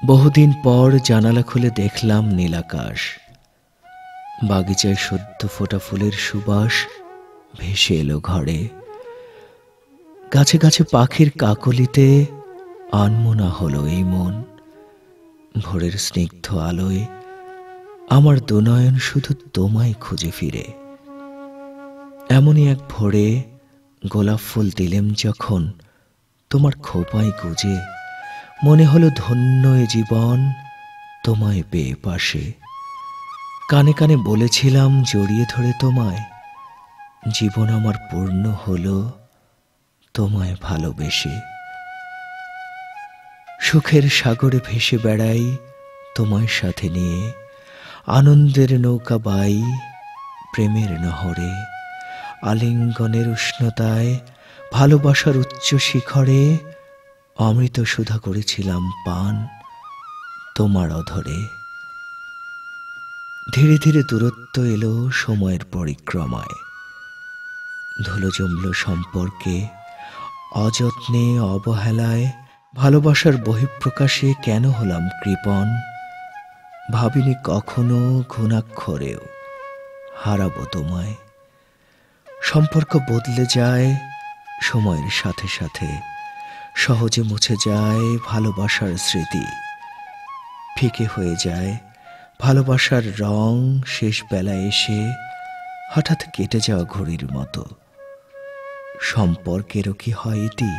বহুদিন পর জানালা খুলে দেখলাম নীলাকাশ। বাগিচায় সদ্য ফোটা ফুলের সুবাস ভেসে এলো ঘরে। গাছে গাছে পাখির কাকলিতে আনমনা হলো এই মন। ভোরের স্নিগ্ধ আলোয় আমার দুনয়ন শুধু তোমায় খুঁজে ফিরে। এমনই এক ভোরে গোলাপ ফুল দিলেম যখন তোমার খোঁপায় গুজে, মনে হলো ধন্য এ জীবন তোমায় পেয়ে পাশে। কানে কানে বলেছিলাম জড়িয়ে ধরে তোমায়, জীবন আমার পূর্ণ হলো তোমায় ভালোবেসে। সুখের সাগরে ভেসে বেড়াই তোমায় সাথে নিয়ে, আনন্দের নৌকা বাই প্রেমের নহরে। আলিঙ্গনের উষ্ণতায় ভালোবাসার উচ্চ শিখরে অমৃত সুধা করেছিলাম পান তোমার অধরে। ধীরে ধীরে দূরত্ব এলো সময়ের পরিক্রমায়, ধুলো জমল সম্পর্কে অযত্নে অবহেলায়। ভালোবাসার বহিঃপ্রকাশে কেন হলাম কৃপণ, ভাবিনি কখনো ঘুণাক্ষরেও হারাবো তোমায়। সম্পর্ক বদলে যায় সময়ের সাথে সাথে, সহজে মুছে যায় ভালোবাসার স্মৃতি। ফিকে হয়ে যায় ভালোবাসার রং শেষ বেলায় এসে, হঠাৎ কেটে যাওয়া ঘড়ির মতো। সম্পর্কেরও কি হয় ইতি?